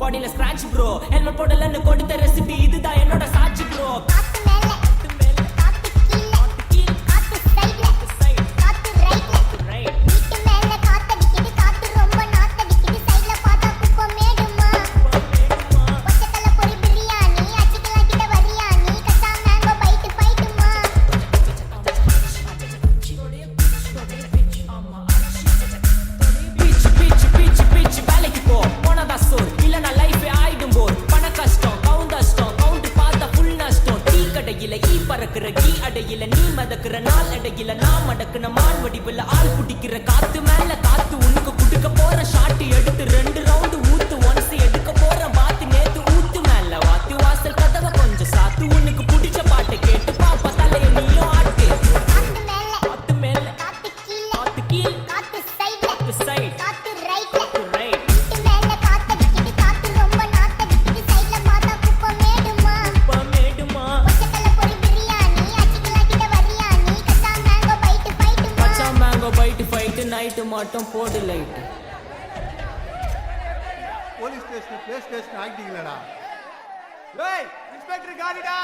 பாடியில scratch bro helmet போடலன்னு கொடுத்த recipe இதுதான் என்னோட சாட்சி ப்ரோ அடையில நீ மதக்குற நாள் அடையில நான் மடக்குன மான் வடிவில் ஆள் குடிக்கிற காத்து மேல காத்து உனக்கு குடுக்க போற ஷாட்டு எடுத்து 2 ரவுண்டு ஊத்து ஒன்ஸ் எடுக்க போற பாத்து நேத்து ஊத்து மேல வாத்து வாசல் கதவை கொஞ்சம் சாத்து உனக்கு பிடிச்ச பாட்டை கேட்டு பாப்பா தலைய நீயும் ஆட்டு காத்து மேல காத்து கீழ் காத்து சைட் காத்து ரைட் நைட்டு மட்டும் போடு light police station play station ஆகிட்டீங்களா? ஏய் இன்ஸ்பெக்டர் காடிடா